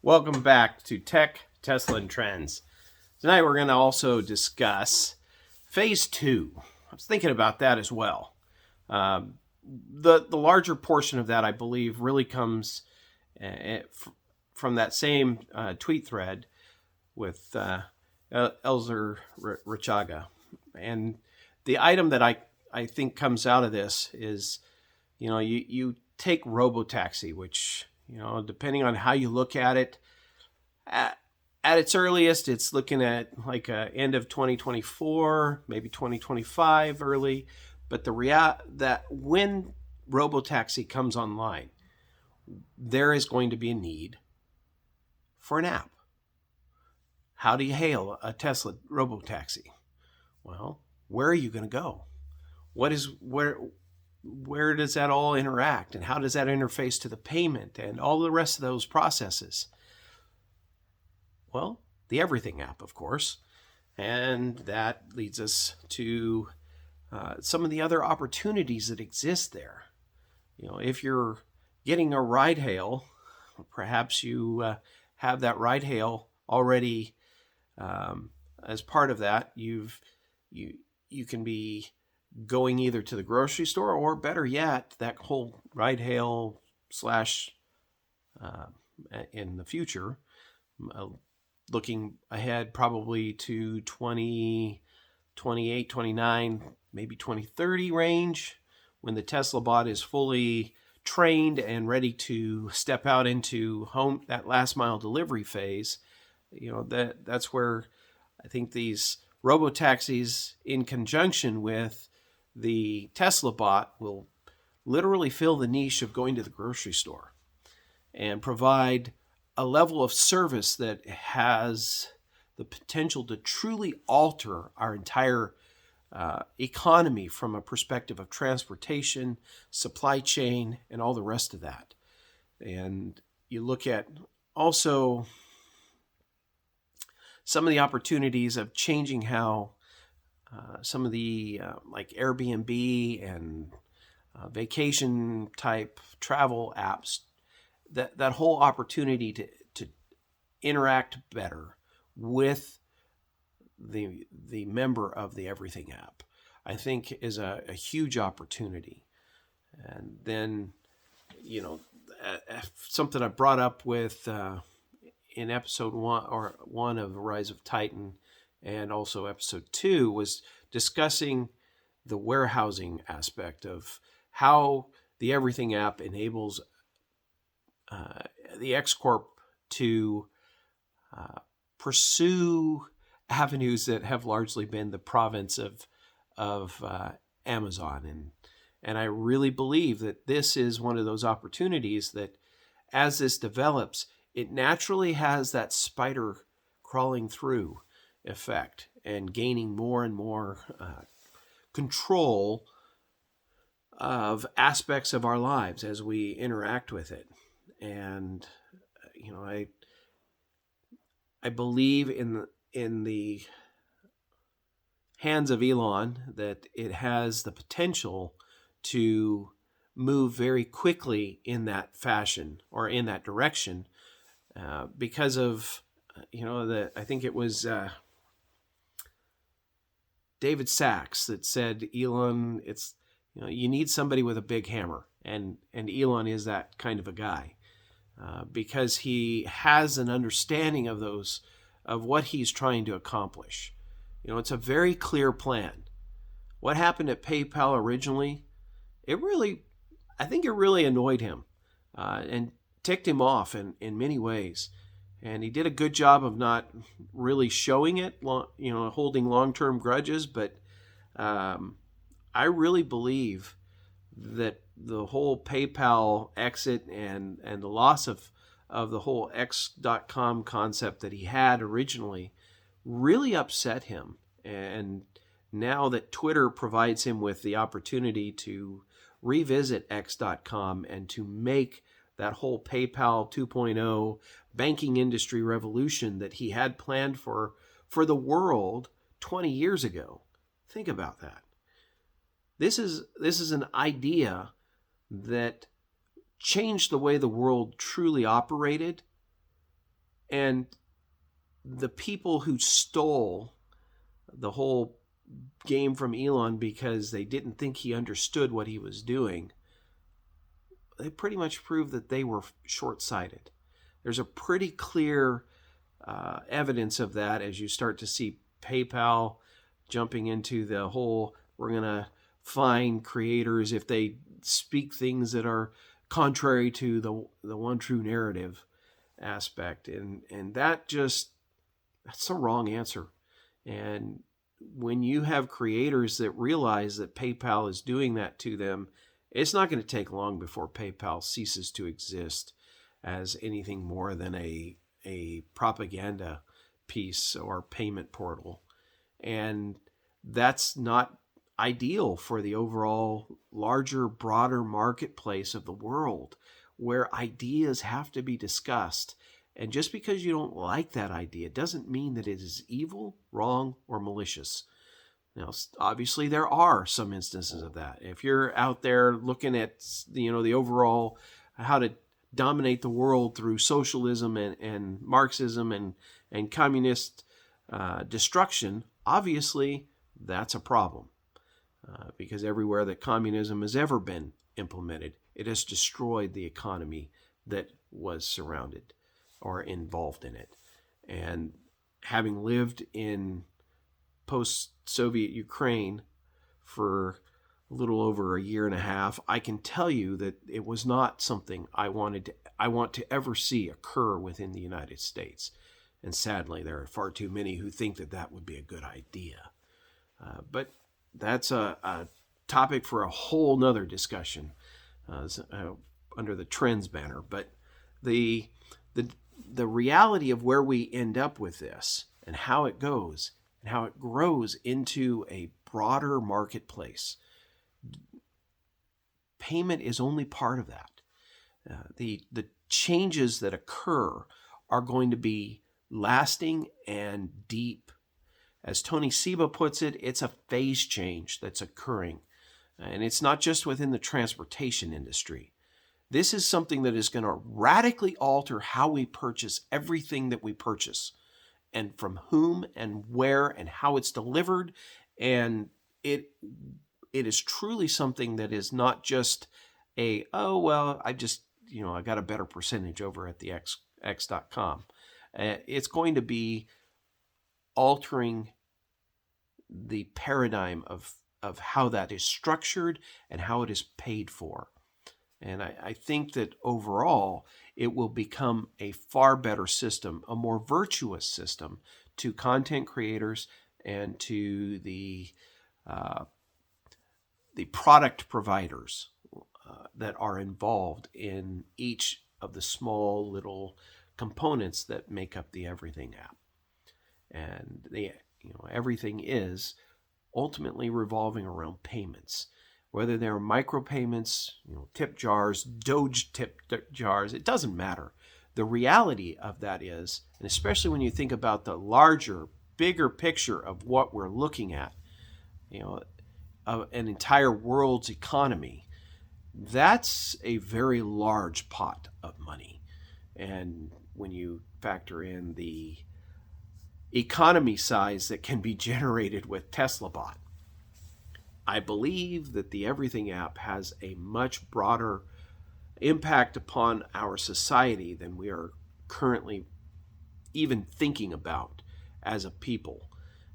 Welcome back to Tech, Tesla, and Trends. Tonight we're going to also discuss Phase 2. I was thinking about that as well. The larger portion of that, I believe, really comes from that same tweet thread with Elzer Richaga. And the item that I think comes out of this is, you take Robotaxi, which, depending on how you look at it, at its earliest, it's looking at like end of 2024, maybe 2025 early. But that when Robotaxi comes online, there is going to be a need for an app. How do you hail a Tesla Robotaxi? Well, where are you going to go? Where does that all interact, and how does that interface to the payment and all the rest of those processes? Well, the Everything app, of course. And that leads us to some of the other opportunities that exist there. If you're getting a ride hail, perhaps you have that ride hail already as part of that. You can be going either to the grocery store, or better yet, that whole ride hail slash in the future, looking ahead probably to 2028, 29, maybe 2030 range, when the Tesla bot is fully trained and ready to step out into that last mile delivery phase. That's where I think these robotaxis, in conjunction with the Tesla bot, will literally fill the niche of going to the grocery store and provide a level of service that has the potential to truly alter our entire economy from a perspective of transportation, supply chain, and all the rest of that. And you look at also some of the opportunities of changing how some of the like Airbnb and vacation type travel apps, that whole opportunity to interact better with the member of the Everything app, I think is a huge opportunity. And then, something I brought up with in episode one of Rise of Titan, and also episode 2, was discussing the warehousing aspect of how the Everything app enables the X Corp to pursue avenues that have largely been the province of Amazon. And I really believe that this is one of those opportunities that, as this develops, it naturally has that spider crawling through effect and gaining more and more control of aspects of our lives as we interact with it. And I believe in the hands of Elon that it has the potential to move very quickly in that fashion, or in that direction, because of I think it was David Sachs that said, Elon, it's you need somebody with a big hammer, and Elon is that kind of a guy, because he has an understanding of what he's trying to accomplish. It's a very clear plan. What happened at PayPal originally, I think it really annoyed him and ticked him off in many ways. And he did a good job of not really showing it, holding long-term grudges. But I really believe that the whole PayPal exit and the loss of the whole X.com concept that he had originally really upset him. And now that Twitter provides him with the opportunity to revisit X.com and to make that whole PayPal 2.0 banking industry revolution that he had planned for the world 20 years ago. Think about that. This is an idea that changed the way the world truly operated And the people who stole the whole game from Elon because they didn't think he understood what he was doing, they pretty much proved that they were short-sighted. There's a pretty clear evidence of that as you start to see PayPal jumping into the whole, we're going to fine creators if they speak things that are contrary to the one true narrative aspect. And that's the wrong answer. And when you have creators that realize that PayPal is doing that to them, it's not going to take long before PayPal ceases to exist as anything more than a propaganda piece or payment portal. And that's not ideal for the overall larger, broader marketplace of the world, where ideas have to be discussed. And just because you don't like that idea doesn't mean that it is evil, wrong, or malicious. Now, obviously, there are some instances of that. If you're out there looking at, the overall how to dominate the world through socialism and Marxism and communist destruction, obviously that's a problem. Because everywhere that communism has ever been implemented, it has destroyed the economy that was surrounded or involved in it. And having lived in post-Soviet Ukraine for a little over a year and a half, I can tell you that it was not something I want to ever see occur within the United States. And sadly, there are far too many who think that that would be a good idea. But that's a topic for a whole nother discussion under the trends banner. But the reality of where we end up with this and how it goes and how it grows into a broader marketplace, payment is only part of that. The changes that occur are going to be lasting and deep. As Tony Seba puts it, it's a phase change that's occurring. And it's not just within the transportation industry. This is something that is going to radically alter how we purchase everything that we purchase, and from whom and where and how it's delivered. And it is truly something that is not just I got a better percentage over at the X.com. It's going to be altering the paradigm of how that is structured and how it is paid for. And I think that overall, it will become a far better system, a more virtuous system to content creators and to the product providers that are involved in each of the small little components that make up the Everything app. And everything is ultimately revolving around payments, whether they're micropayments, tip jars, Doge tip jars, it doesn't matter. The reality of that is, and especially when you think about the larger, bigger picture of what we're looking at, an entire world's economy, that's a very large pot of money. And when you factor in the economy size that can be generated with TeslaBot, I believe that the Everything app has a much broader impact upon our society than we are currently even thinking about as a people.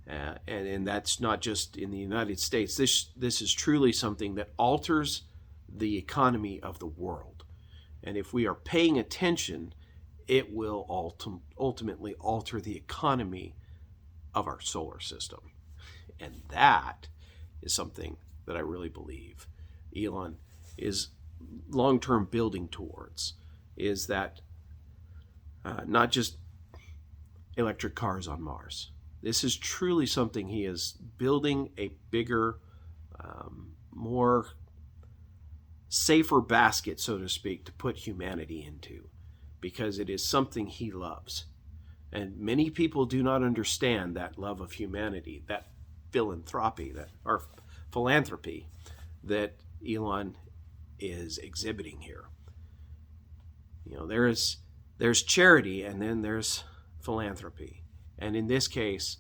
And that's not just in the United States. This is truly something that alters the economy of the world. And if we are paying attention, it will ultimately alter the economy of our solar system. And that is something that I really believe Elon is long-term building towards, is that not just electric cars on Mars. This is truly something he is building, a bigger, more safer basket, so to speak, to put humanity into, because it is something he loves. And many people do not understand that love of humanity, that philanthropy, philanthropy that Elon is exhibiting here. There is There's charity, and then there's philanthropy. And in this case,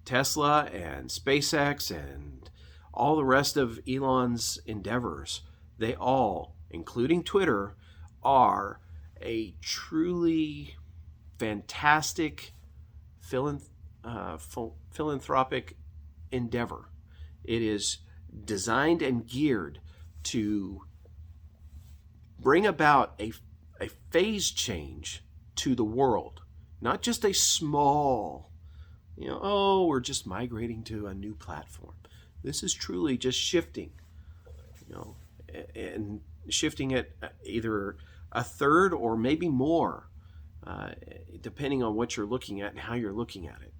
Tesla and SpaceX and all the rest of Elon's endeavors, they all, including Twitter, are a truly fantastic philanthropic endeavor. It is designed and geared to bring about a phase change to the world, not just a small, we're just migrating to a new platform. This is truly just shifting, and shifting it either a third or maybe more, depending on what you're looking at and how you're looking at it.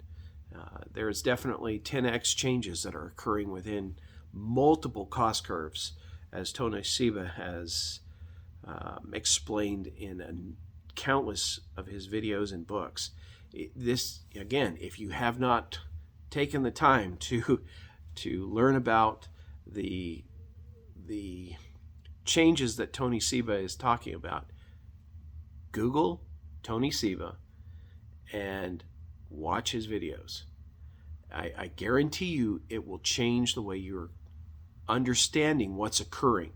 There's definitely 10x changes that are occurring within multiple cost curves, as Tony Seba has explained in countless of his videos and books. This, again, if you have not taken the time to learn about the changes that Tony Seba is talking about, Google Tony Seba and watch his videos. I guarantee you it will change the way you're understanding what's occurring.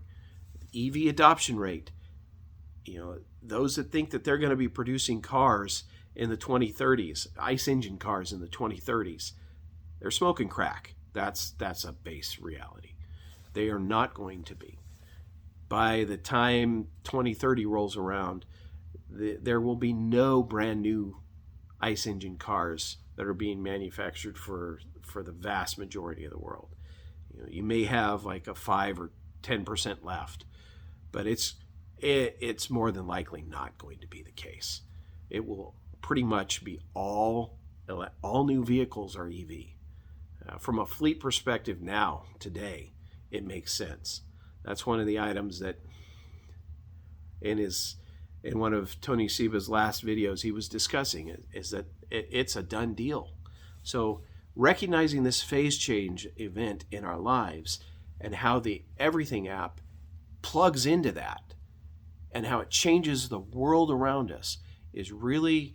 EV adoption rate, those that think that they're going to be producing cars in the 2030s, ICE engine cars in the 2030s, they're smoking crack. That's a base reality. They are not going to be. By the time 2030 rolls around, there will be no brand new ICE engine cars that are being manufactured for the vast majority of the world. You may have like a 5 or 10% left, but it's more than likely not going to be the case. It will pretty much be all new vehicles are EV. From a fleet perspective now, today, it makes sense. That's one of the items that in one of Tony Seba's last videos he was discussing, is that it's a done deal. So recognizing this phase change event in our lives and how the Everything app plugs into that and how it changes the world around us is really,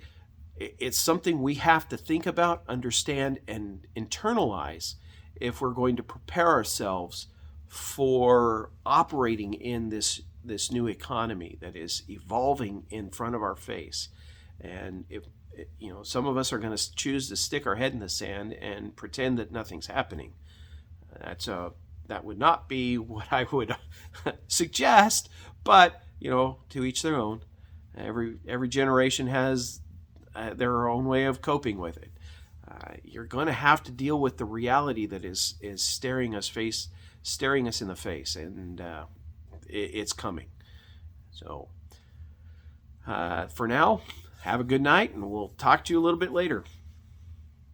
it's something we have to think about, understand, and internalize if we're going to prepare ourselves for operating in this new economy that is evolving in front of our face. And if some of us are going to choose to stick our head in the sand and pretend that nothing's happening. That would not be what I would suggest, but to each their own. Every generation has their own way of coping with it. You're going to have to deal with the reality that is staring us in the face, and it's coming. So for now, have a good night, and we'll talk to you a little bit later.